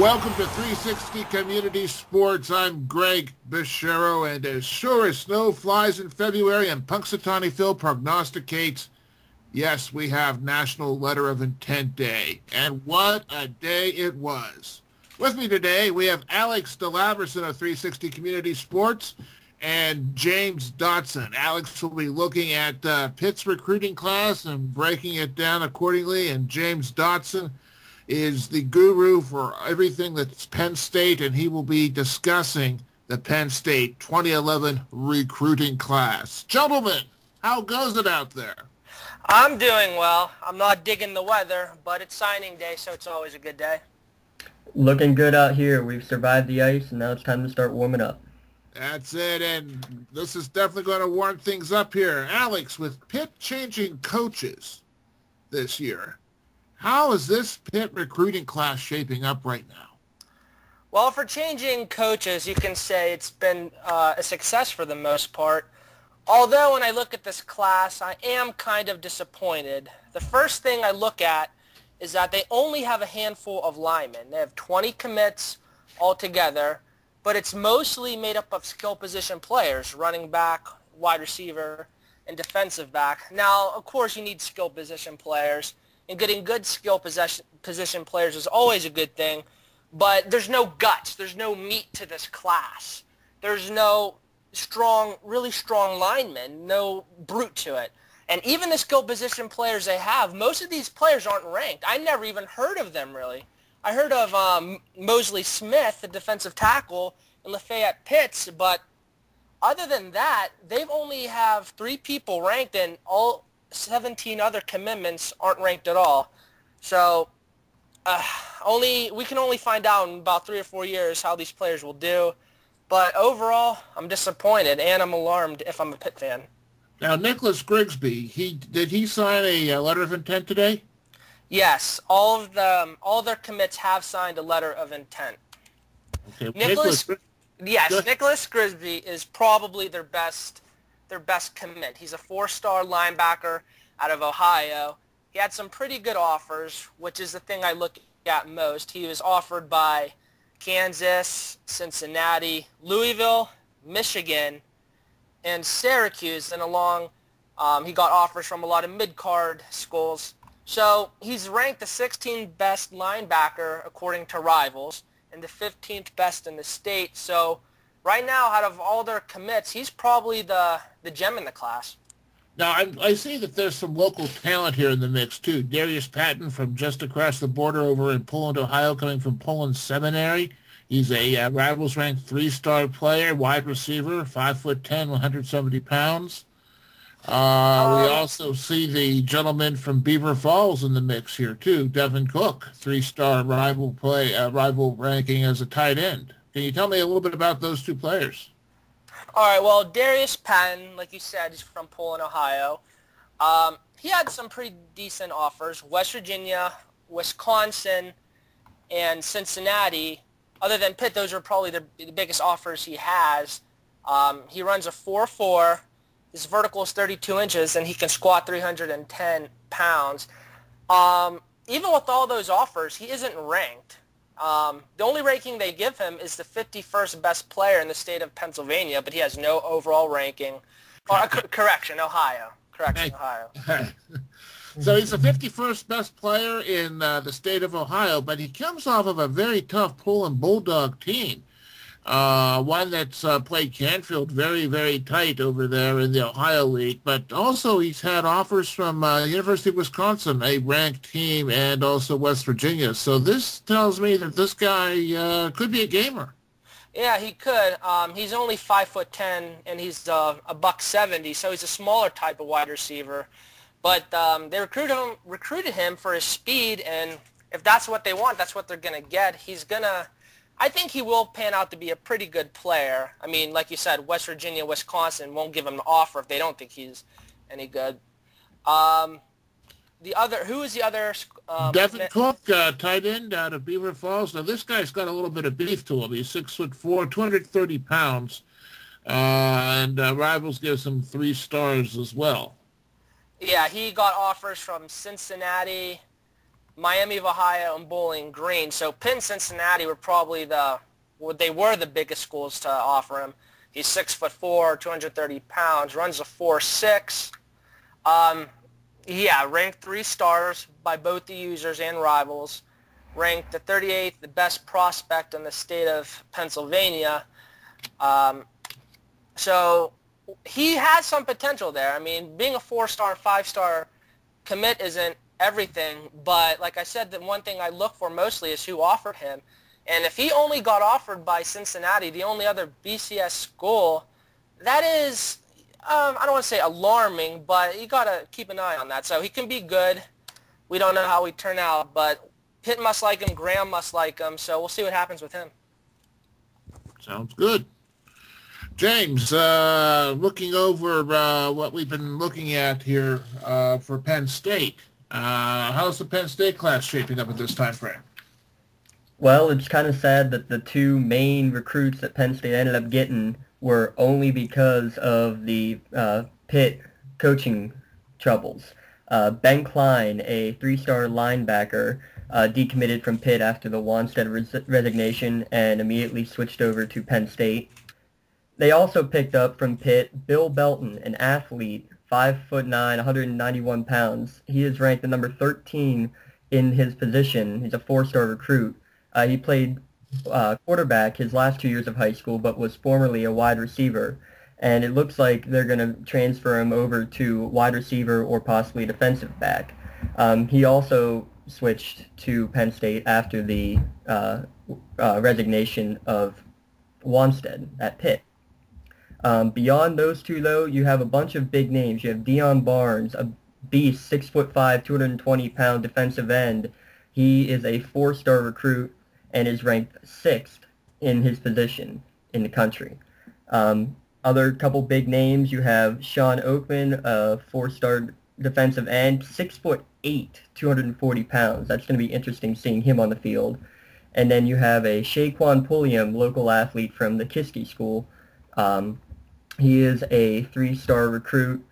Welcome to 360 Community Sports. I'm Greg Bichero, and as sure as snow flies in February and Punxsutawney Phil prognosticates, yes, we have National Letter of Intent Day. And what a day it was. With me today, we have Alex DeLaverson of 360 Community Sports and James Dotson. Alex will be looking at Pitt's recruiting class and breaking it down accordingly, and James Dotson is the guru for everything that's Penn State, and he will be discussing the Penn State 2011 recruiting class. Gentlemen, how goes it out there? I'm doing well. I'm not digging the weather, but it's signing day, so it's always a good day. Looking good out here. We've survived the ice, and now it's time to start warming up. That's it, and this is definitely going to warm things up here. Alex, with Pitt changing coaches this year, how is this Pitt recruiting class shaping up right now? Well, for changing coaches, you can say it's been a success for the most part. Although when I look at this class, I am kind of disappointed. The first thing I look at is that they only have a handful of linemen. They have 20 commits altogether, but it's mostly made up of skill position players, running back, wide receiver, and defensive back. Now, of course, you need skill position players, and getting good skill position players is always a good thing, but there's no guts. There's no meat to this class. There's no really strong linemen, no brute to it. And even the skill position players they have, most of these players aren't ranked. I never even heard of them, really. I heard of Mosley Smith, the defensive tackle, in Lafayette Pitts, but other than that, they've only have 3 people ranked, and all 17 other commitments aren't ranked at all. So we can only find out in about 3 or 4 years how these players will do. But overall, I'm disappointed, and I'm alarmed if I'm a Pitt fan. Now, Nicholas Grigsby, did he sign a letter of intent today? Yes, all their commits have signed a letter of intent. Okay, Nicholas Grigsby is probably their best commit. He's a 4-star linebacker out of Ohio. He had some pretty good offers, which is the thing I look at most. He was offered by Kansas, Cincinnati, Louisville, Michigan, and Syracuse, and he got offers from a lot of mid-card schools. So he's ranked the 16th best linebacker according to Rivals and the 15th best in the state. So right now, out of all their commits, he's probably the gem in the class. Now, I see that there's some local talent here in the mix, too. Darius Patton from just across the border over in Poland, Ohio, coming from Poland Seminary. He's a Rivals-ranked 3-star player, wide receiver, 5'10", 170 pounds. We also see the gentleman from Beaver Falls in the mix here, too, Devin Cook, 3-star rival ranking as a tight end. Can you tell me a little bit about those 2 players? All right, well, Darius Patton, like you said, he's from Poland, Ohio. He had some pretty decent offers. West Virginia, Wisconsin, and Cincinnati. Other than Pitt, those are probably the biggest offers he has. He runs a 4.4. His vertical is 32 inches, and he can squat 310 pounds. Even with all those offers, he isn't ranked. The only ranking they give him is the 51st best player in the state of Pennsylvania, but he has no overall ranking. Ohio. So he's the 51st best player in the state of Ohio, but he comes off of a very tough Poland Bulldog team, one that's played Canfield very, very tight over there in the Ohio League. But also he's had offers from University of Wisconsin, a ranked team, and also West Virginia. So this tells me that this guy could be a gamer. Yeah, he could. He's only 5'10", and he's a $170, so he's a smaller type of wide receiver. But they recruited him for his speed, and if that's what they want, that's what they're going to get. I think he will pan out to be a pretty good player. I mean, like you said, West Virginia, Wisconsin won't give him an offer if they don't think he's any good. who is the other? Devin Cook, tight end out of Beaver Falls. Now, this guy's got a little bit of beef to him. He's 6'4", 230 pounds. And Rivals gives him 3 stars as well. Yeah, he got offers from Cincinnati, Miami of Ohio, and Bowling Green. So Pitt and Cincinnati were probably the biggest schools to offer him. He's 6'4", 230 pounds, runs a 4.6. Yeah, ranked 3 stars by both the users and Rivals. Ranked the 38th, the best prospect in the state of Pennsylvania. So he has some potential there. I mean, being a 4-star, 5-star commit isn't everything, but like I said, the one thing I look for mostly is who offered him. And if he only got offered by Cincinnati, the only other BCS school, that is, I don't want to say alarming, but you got to keep an eye on that. So he can be good. We don't know how he turn out, but Pitt must like him, Graham must like him, so we'll see what happens with him. Sounds good. James, looking over what we've been looking at here for Penn State, how's the Penn State class shaping up at this time frame? Well, it's kind of sad that the 2 main recruits that Penn State ended up getting were only because of the Pitt coaching troubles. Ben Klein, a 3-star linebacker, decommitted from Pitt after the Wanstead resignation and immediately switched over to Penn State. They also picked up from Pitt Bill Belton, an athlete, 5'9", 191 pounds. He is ranked the number 13 in his position. He's a 4-star recruit. He played quarterback his last 2 years of high school, but was formerly a wide receiver. And it looks like they're going to transfer him over to wide receiver or possibly defensive back. He also switched to Penn State after the resignation of Wanstead at Pitt. Beyond those 2, though, you have a bunch of big names. You have Deion Barnes, a beast, 6'5", 220-pound defensive end. He is a 4-star recruit and is ranked 6th in his position in the country. Other couple big names, you have Sean Oakman, a 4-star defensive end, 6'8", 240 pounds. That's going to be interesting seeing him on the field. And then you have a Shaquan Pulliam, local athlete from the Kiski School. He is a 3-star recruit.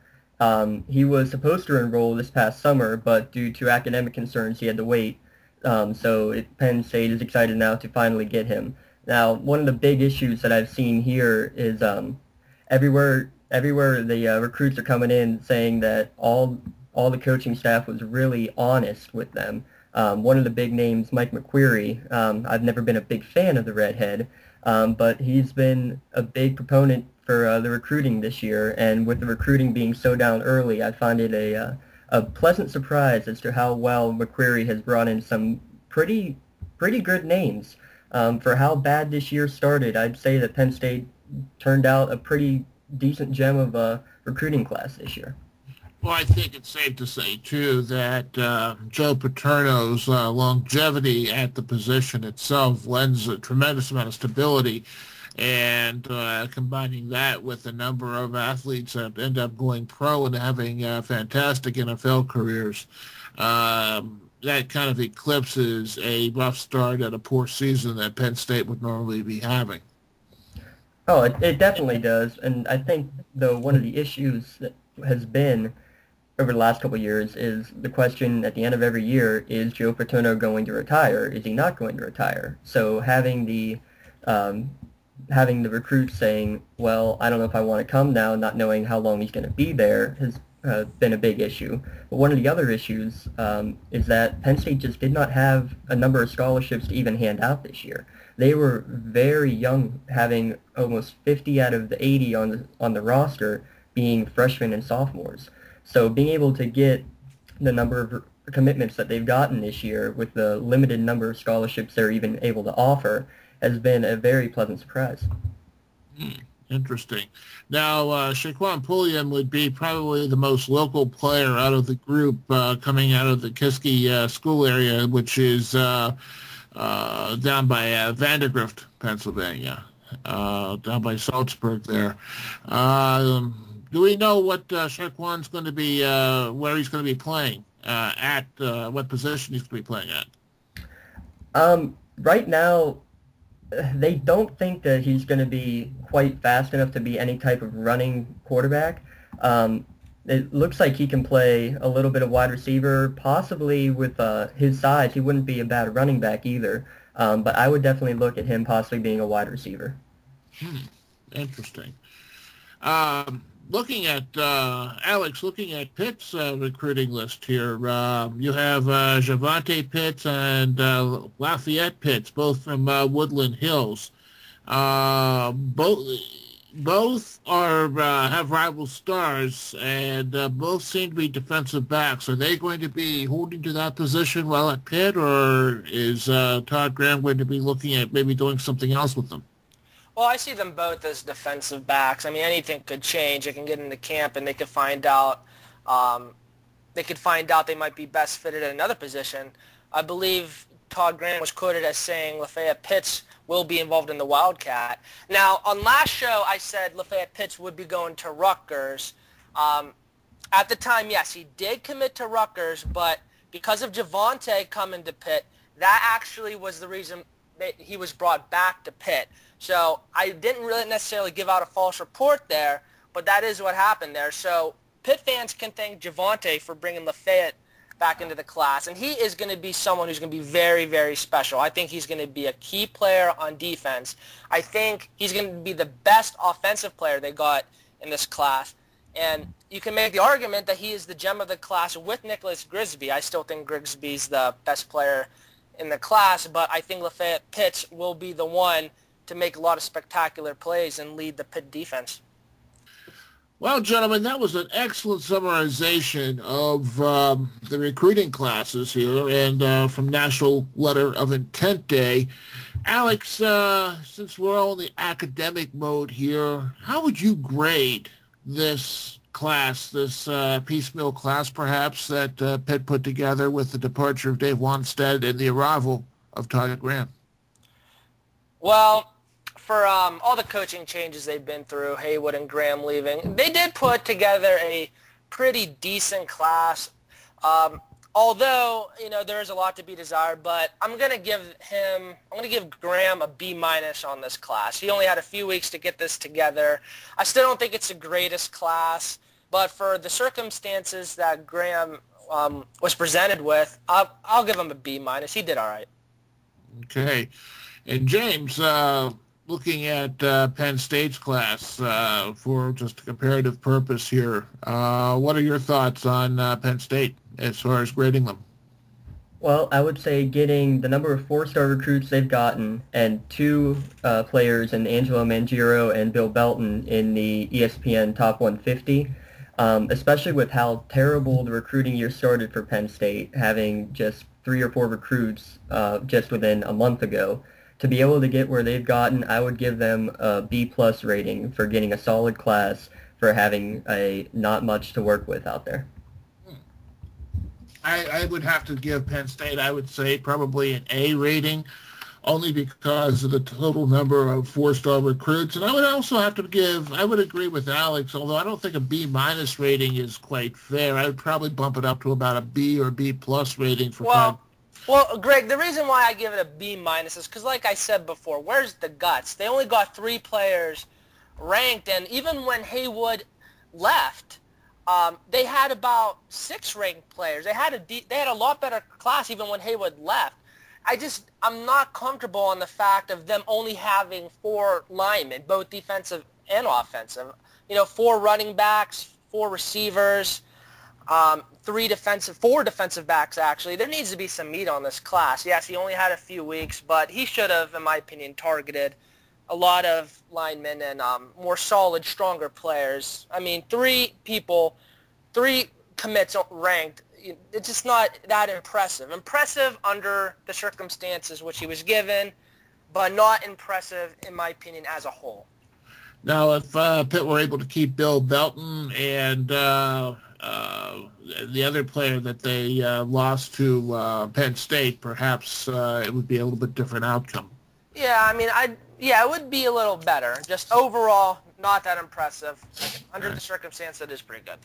He was supposed to enroll this past summer, but due to academic concerns, he had to wait. So Penn State is excited now to finally get him. Now, one of the big issues that I've seen here is everywhere the recruits are coming in saying that all the coaching staff was really honest with them. One of the big names, Mike McQuarrie, I've never been a big fan of the redhead, but he's been a big proponent for the recruiting this year, and with the recruiting being so down early, I find it a pleasant surprise as to how well McQuarrie has brought in some pretty good names. For how bad this year started, I'd say that Penn State turned out a pretty decent gem of a recruiting class this year. Well, I think it's safe to say, too, that Joe Paterno's longevity at the position itself lends a tremendous amount of stability, and combining that with the number of athletes that end up going pro and having fantastic NFL careers, that kind of eclipses a rough start at a poor season that Penn State would normally be having. Oh, it definitely does, and I think, though, one of the issues that has been over the last couple of years is the question at the end of every year, is Joe Paterno going to retire? Is he not going to retire? So having the recruits saying, well, I don't know if I want to come now, not knowing how long he's going to be there, has been a big issue. But one of the other issues is that Penn State just did not have a number of scholarships to even hand out this year. They were very young, having almost 50 out of the 80 on the roster being freshmen and sophomores. So being able to get the number of commitments that they've gotten this year with the limited number of scholarships they're even able to offer has been a very pleasant surprise. Interesting. Now, Shaquan Pulliam would be probably the most local player out of the group coming out of the Kiski school area, which is down by Vandergrift, Pennsylvania, down by Salzburg there. Do we know what Shaquan's going to be, where he's going to be playing at what position he's going to be playing at? Right now, they don't think that he's going to be quite fast enough to be any type of running quarterback. It looks like he can play a little bit of wide receiver, possibly with his size. He wouldn't be a bad running back either. But I would definitely look at him possibly being a wide receiver. Interesting. Looking at Alex, looking at Pitt's recruiting list here, you have Javante Pitts and Lafayette Pitts, both from Woodland Hills. Both are have rival stars, and both seem to be defensive backs. Are they going to be holding to that position while at Pitt, or is Todd Graham going to be looking at maybe doing something else with them? Well, I see them both as defensive backs. I mean, anything could change. They can get into camp and they could find out. They might be best fitted at another position. I believe Todd Graham was quoted as saying Lafayette Pitts will be involved in the Wildcat. Now, on last show, I said Lafayette Pitts would be going to Rutgers. At the time, yes, he did commit to Rutgers, but because of Javante coming to Pitt, that actually was the reason that he was brought back to Pitt. So I didn't really necessarily give out a false report there, but that is what happened there. So Pitt fans can thank Javante for bringing Lafayette back into the class, and he is going to be someone who's going to be very, very special. I think he's going to be a key player on defense. I think he's going to be the best offensive player they got in this class, and you can make the argument that he is the gem of the class with Nicholas Grigsby. I still think Grigsby's the best player in the class, but I think Lafayette Pitts will be the one to make a lot of spectacular plays and lead the Pitt defense. Well, gentlemen, that was an excellent summarization of the recruiting classes here and from National Letter of Intent Day. Alex, since we're all in the academic mode here, how would you grade this class, this piecemeal class perhaps that Pitt put together with the departure of Dave Wanstead and the arrival of Todd Graham? Well, for all the coaching changes they've been through, Haywood and Graham leaving, they did put together a pretty decent class. Although, you know, there is a lot to be desired, but I'm going to give Graham a B- on this class. He only had a few weeks to get this together. I still don't think it's the greatest class, but for the circumstances that Graham was presented with, I'll give him a B-. He did all right. Okay. And James, looking at Penn State's class for just a comparative purpose here, what are your thoughts on Penn State as far as grading them? Well, I would say getting the number of four-star recruits they've gotten and two players in Angelo Mangiero and Bill Belton in the ESPN Top 150, especially with how terrible the recruiting year started for Penn State, having just 3 or 4 recruits just within a month ago. To be able to get where they've gotten, I would give them a B+ rating for getting a solid class for having not much to work with out there. I would have to give Penn State, I would say, probably an A rating, only because of the total number of 4-star recruits. And I would also have to I would agree with Alex, although I don't think a B- rating is quite fair. I would probably bump it up to about a B or B+ rating for Well, Greg, the reason why I give it a B- is because, like I said before, where's the guts? They only got 3 players ranked, and even when Haywood left, they had about 6 ranked players. They had a lot better class even when Haywood left. I'm not comfortable on the fact of them only having 4 linemen, both defensive and offensive. 4 running backs, 4 receivers. 4 defensive backs, actually. There needs to be some meat on this class. Yes, he only had a few weeks, but he should have, in my opinion, targeted a lot of linemen and more solid, stronger players. I mean, 3 commits ranked. It's just not that impressive. Impressive under the circumstances which he was given, but not impressive, in my opinion, as a whole. Now, if Pitt were able to keep Bill Belton and the other player that they lost to Penn State, perhaps it would be a little bit different outcome. Yeah, I mean, it would be a little better. Just overall, not that impressive. Under the circumstance, it is pretty good.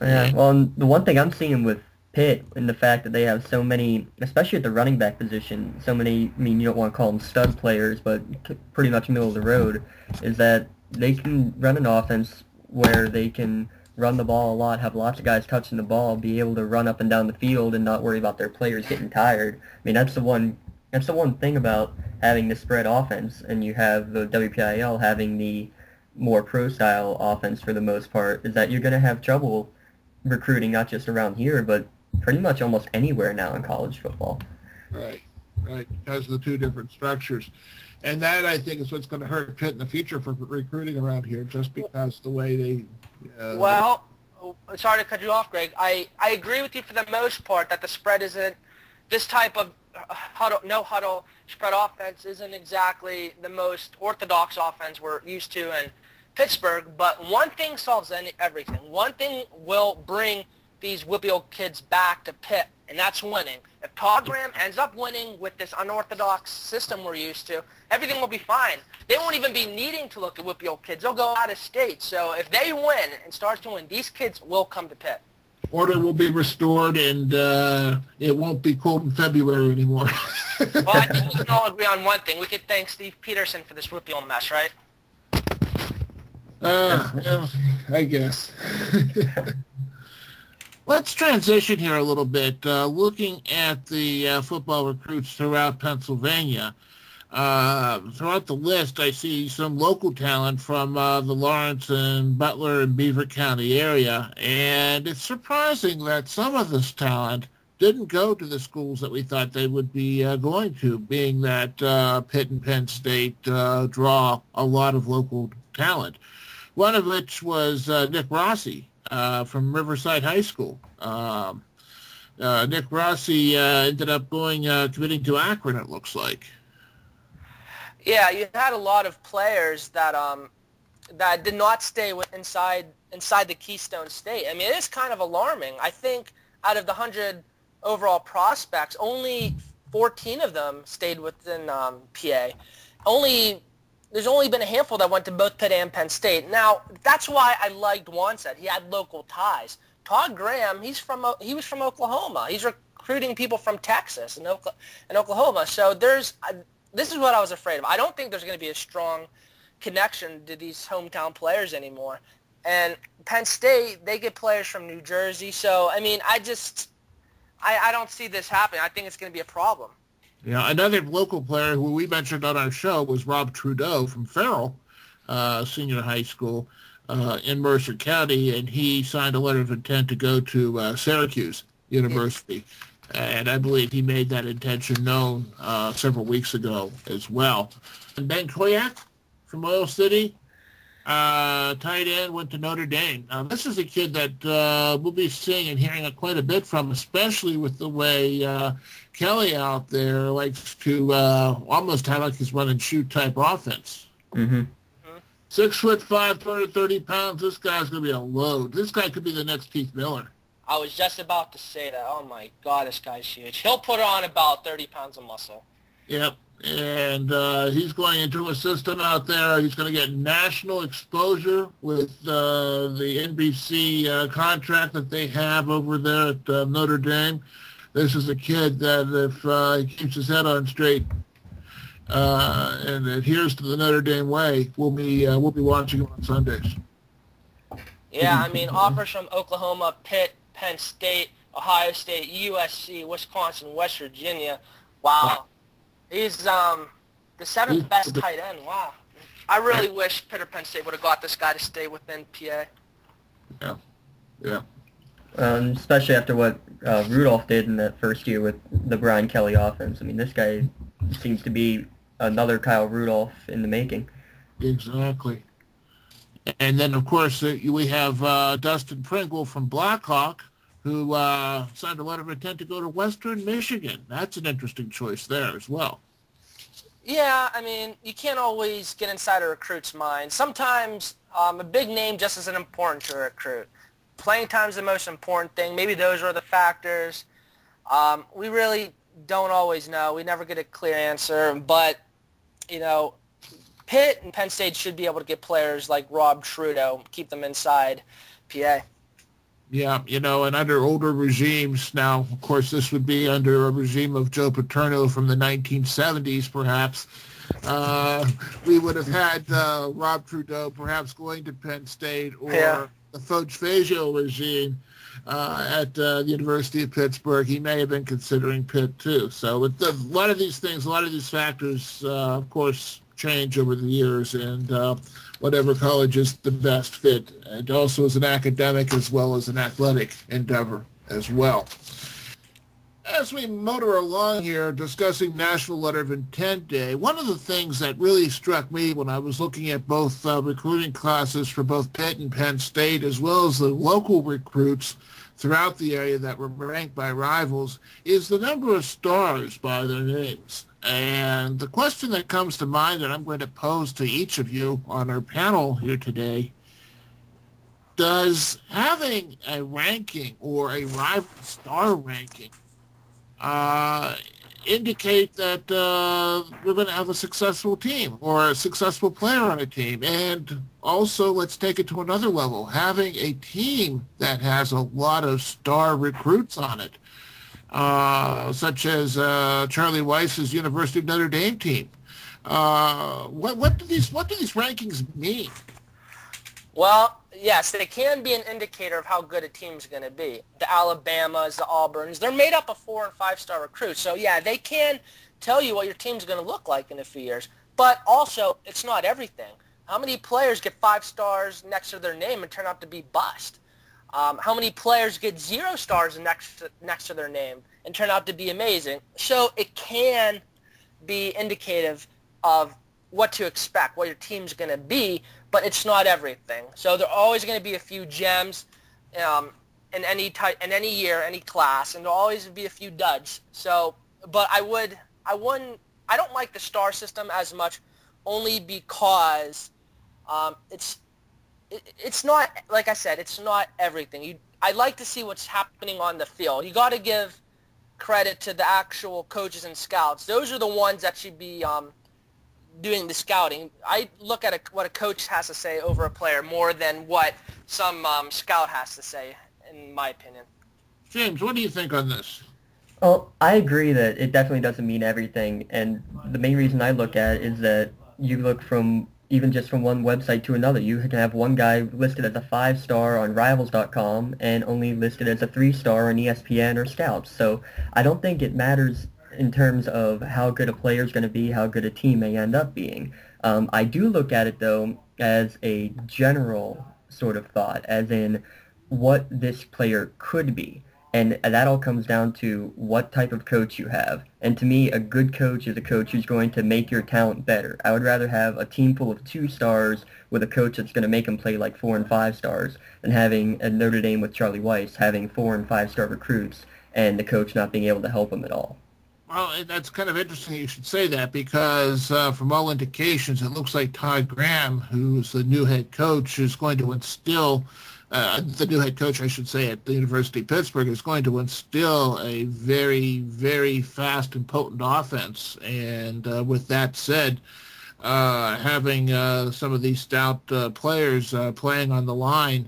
Yeah, well, the one thing I'm seeing with Pitt in the fact that they have so many, especially at the running back position, so many, I mean, you don't want to call them stud players, but pretty much middle of the road, is that they can run an offense where they can run the ball a lot, have lots of guys touching the ball, be able to run up and down the field and not worry about their players getting tired. I mean, that's the one thing about having the spread offense, and you have the WPIAL having the more pro-style offense for the most part, is that you're going to have trouble recruiting not just around here, but pretty much almost anywhere now in college football. Right, because of the two different structures. And that, I think, is what's going to hurt Pitt in the future for recruiting around here, just because the way they... Well, sorry to cut you off, Greg. I agree with you for the most part that the spread isn't... This type of no huddle spread offense isn't exactly the most orthodox offense we're used to in Pittsburgh, but one thing solves everything. One thing will bring these WPIAL kids back to Pitt, and that's winning. If Todd Graham ends up winning with this unorthodox system we're used to, everything will be fine. They won't even be needing to look at WPIAL kids. They'll go out of state. So if they win and start to win, these kids will come to Pitt. Order will be restored, and it won't be cold in February anymore. Well, I think we can all agree on one thing. We could thank Steve Peterson for this WPIAL mess, right? Yeah, I guess. Let's transition here a little bit. Looking at the football recruits throughout Pennsylvania, throughout the list, I see some local talent from the Lawrence and Butler and Beaver County area, and it's surprising that some of this talent didn't go to the schools that we thought they would be going to, being that Pitt and Penn State draw a lot of local talent. One of which was Nick Rossi from Riverside High School. Nick Rossi ended up committing to Akron, it looks like. Yeah, you had a lot of players that did not stay inside the Keystone State. I mean, it is kind of alarming. I think out of the 100 overall prospects, only 14 of them stayed within PA. There's only been a handful that went to both Pitt and Penn State. Now, that's why I liked Wanstead. He had local ties. Todd Graham, he was from Oklahoma. He's recruiting people from Texas and Oklahoma. So this is what I was afraid of. I don't think there's going to be a strong connection to these hometown players anymore. And Penn State, they get players from New Jersey. So, I mean, I don't see this happening. I think it's going to be a problem. Yeah, another local player who we mentioned on our show was Rob Trudeau from Farrell Senior High School in Mercer County, and he signed a letter of intent to go to Syracuse University. And I believe he made that intention known several weeks ago as well. And Ben Koyak from Oil City, tight end, went to Notre Dame. This is a kid that we'll be seeing and hearing quite a bit from, especially with the way Kelly out there likes to almost have like his run and shoot type offense. Mm-hmm. 6'5", 230 pounds. This guy's going to be a load. This guy could be the next Keith Miller. I was just about to say that. Oh, my God, this guy's huge. He'll put on about 30 pounds of muscle. Yep. And he's going into a system out there. He's going to get national exposure with the NBC contract that they have over there at Notre Dame. This is a kid that if he keeps his head on straight and adheres to the Notre Dame way, we'll be watching him on Sundays. Yeah, I mean, offers from Oklahoma, Pitt, Penn State, Ohio State, USC, Wisconsin, West Virginia. Wow. He's the seventh best tight end. Wow. I really wish Pitt or Penn State would have got this guy to stay within PA. Yeah. Especially after what Rudolph did in that first year with the Brian Kelly offense. I mean, this guy seems to be another Kyle Rudolph in the making. Exactly. And then, of course, we have Dustin Pringle from Blackhawk, who signed a letter of intent to go to Western Michigan. That's an interesting choice there as well. Yeah, I mean, you can't always get inside a recruit's mind. Sometimes a big name just isn't important to a recruit. Playing time's the most important thing. Maybe those are the factors. We really don't always know. We never get a clear answer. But, you know, Pitt and Penn State should be able to get players like Rob Trudeau, keep them inside PA. Yeah, and under older regimes, now, of course, this would be under a regime of Joe Paterno from the 1970s, perhaps. We would have had Rob Trudeau perhaps going to Penn State, Yeah. or the Foch Fangio regime at the University of Pittsburgh. He may have been considering Pitt, too. So a lot of these things, a lot of these factors, of course, change over the years, and whatever college is the best fit, and also as an academic as well as an athletic endeavor as well. As we motor along here discussing National Letter of Intent Day, one of the things that really struck me when I was looking at both recruiting classes for both Pitt and Penn State, as well as the local recruits throughout the area that were ranked by rivals, is the number of stars by their names. And the question that comes to mind that I'm going to pose to each of you on our panel here today, does having a ranking or a rival star ranking indicate that we're going to have a successful team or a successful player on a team? And also, let's take it to another level, having a team that has a lot of star recruits on it, such as Charlie Weiss's University of Notre Dame team. What do these rankings mean? Well, yes, they can be an indicator of how good a team's going to be. The Alabamas, the Auburns, they're made up of 4- and 5-star recruits. So, yeah, they can tell you what your team's going to look like in a few years. But also, it's not everything. How many players get 5 stars next to their name and turn out to be bust? How many players get 0 stars next to their name and turn out to be amazing? So it can be indicative of what to expect, what your team's going to be, but it's not everything. So there are always going to be a few gems in any year, any class, and there'll always be a few duds. So, but I don't like the star system as much, only because it's not, like I said, it's not everything. I like to see what's happening on the field. You got to give credit to the actual coaches and scouts. Those are the ones that should be doing the scouting. I look at what a coach has to say over a player more than what some scout has to say, in my opinion. James, what do you think on this? Well, I agree that it definitely doesn't mean everything, and the main reason I look at it is that you look from even just from one website to another. You can have one guy listed as a 5-star on Rivals.com and only listed as a 3-star on ESPN or Scouts. So I don't think it matters in terms of how good a player is going to be, how good a team may end up being. I do look at it, though, as a general sort of thought, as in what this player could be. And that all comes down to what type of coach you have. And to me, a good coach is a coach who's going to make your talent better. I would rather have a team full of 2 stars with a coach that's going to make them play like 4 and 5 stars than having a Notre Dame with Charlie Weiss having 4 and 5-star recruits and the coach not being able to help them at all. Well, that's kind of interesting you should say that, because from all indications, it looks like Todd Graham, who's the new head coach, is going to instill the new head coach, I should say, at the University of Pittsburgh, is going to instill a very, very fast and potent offense. And with that said, having some of these stout players playing on the line,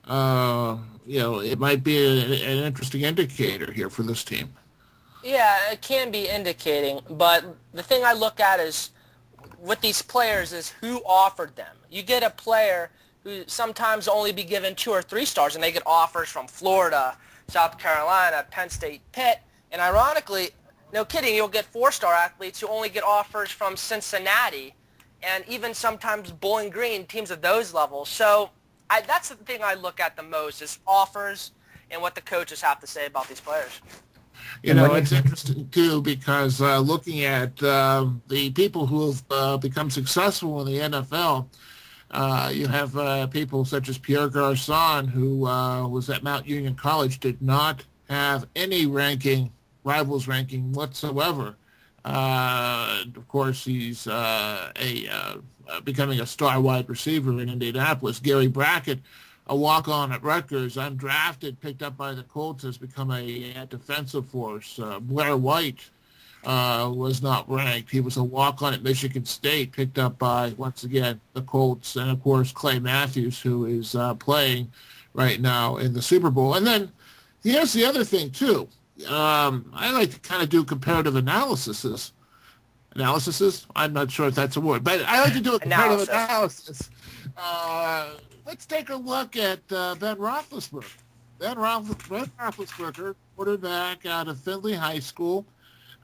it might be an interesting indicator here for this team. Yeah, it can be indicating, but the thing I look at is with these players is who offered them. You get a player who sometimes only be given 2 or 3 stars, and they get offers from Florida, South Carolina, Penn State, Pitt, and ironically, no kidding, you'll get 4-star athletes who only get offers from Cincinnati, and even sometimes Bowling Green, teams of those levels. So that's the thing I look at the most is offers and what the coaches have to say about these players. It's interesting, too, because looking at the people who have become successful in the NFL, you have people such as Pierre Garçon, who was at Mount Union College, did not have any rivals ranking whatsoever. Of course, he's becoming a star wide receiver in Indianapolis. Gary Brackett, a walk-on at Rutgers, undrafted, picked up by the Colts, has become a defensive force. Blair White was not ranked. He was a walk-on at Michigan State, picked up by, once again, the Colts. And, of course, Clay Matthews, who is playing right now in the Super Bowl. And then here's the other thing, too. I like to kind of do comparative analyses. Analyses? I'm not sure if that's a word, but I like to do a comparative analysis. Let's take a look at Ben Roethlisberger. Ben Roethlisberger, quarterback out of Findlay High School,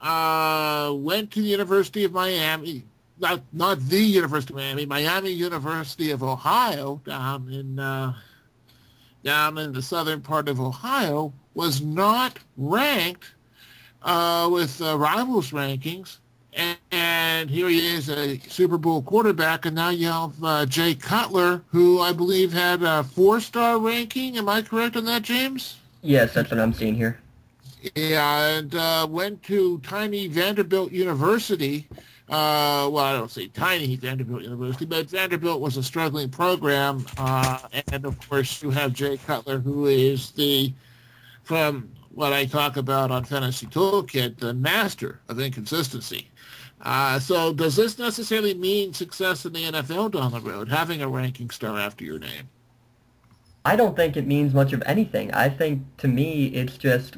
went to the University of Miami, not the University of Miami, Miami University of Ohio, down in the southern part of Ohio, was not ranked with Rivals rankings. And here he is, a Super Bowl quarterback, and now you have Jay Cutler, who I believe had a 4-star ranking. Am I correct on that, James? Yes, that's what I'm seeing here. Yeah, and went to tiny Vanderbilt University. Well, I don't say tiny Vanderbilt University, but Vanderbilt was a struggling program. And, of course, you have Jay Cutler, who is from what I talk about on Fantasy Toolkit, the master of inconsistency. So does this necessarily mean success in the NFL down the road, having a ranking star after your name? I don't think it means much of anything. I think, to me, it's just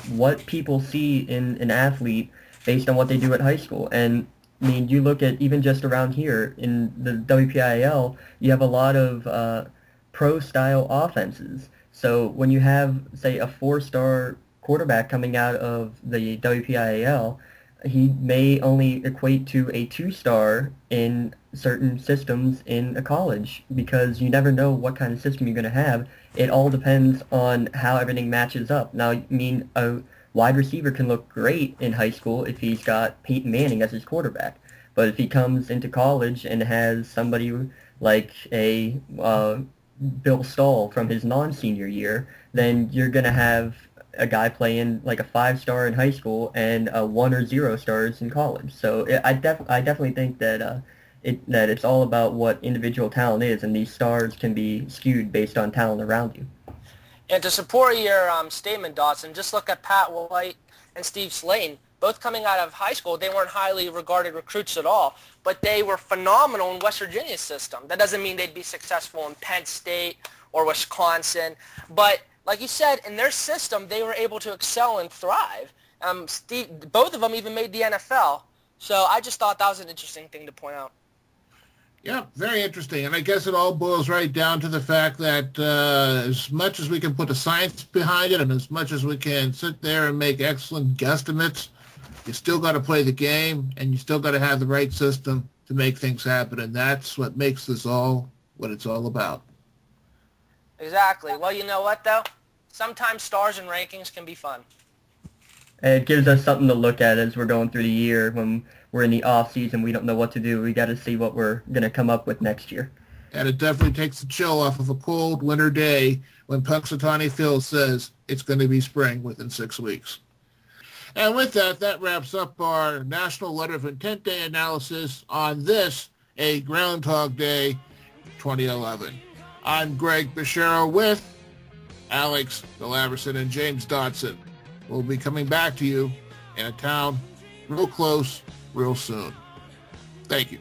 what people see in an athlete based on what they do at high school. And, I mean, you look at even just around here in the WPIAL, you have a lot of pro-style offenses. So when you have, say, a 4-star quarterback coming out of the WPIAL, he may only equate to a 2-star in certain systems in a college, because you never know what kind of system you're going to have. It all depends on how everything matches up. Now, I mean, a wide receiver can look great in high school if he's got Peyton Manning as his quarterback. But if he comes into college and has somebody like a Bill Stahl from his non-senior year, then you're going to have a guy playing like a 5-star in high school and 1 or 0 stars in college. So I definitely think that it's all about what individual talent is, and these stars can be skewed based on talent around you. And to support your statement, Dawson, just look at Pat White and Steve Slayton. Both coming out of high school, they weren't highly regarded recruits at all, but they were phenomenal in West Virginia's system. That doesn't mean they'd be successful in Penn State or Wisconsin, but like you said, in their system, they were able to excel and thrive. Both of them even made the NFL. So I just thought that was an interesting thing to point out. Yeah, very interesting. And I guess it all boils right down to the fact that as much as we can put the science behind it and as much as we can sit there and make excellent guesstimates, you still got to play the game and you still got to have the right system to make things happen. And that's what makes this all what it's all about. Exactly. Well, you know what, though? Sometimes stars and rankings can be fun. It gives us something to look at as we're going through the year. When we're in the off season, we don't know what to do. We got to see what we're going to come up with next year. And it definitely takes the chill off of a cold winter day when Punxsutawney Phil says it's going to be spring within 6 weeks. And with that, that wraps up our National Letter of Intent Day analysis on this, a Groundhog Day 2011. I'm Greg Bichero with Alex Delaverson and James Dotson. We'll be coming back to you in a town real close, real soon. Thank you.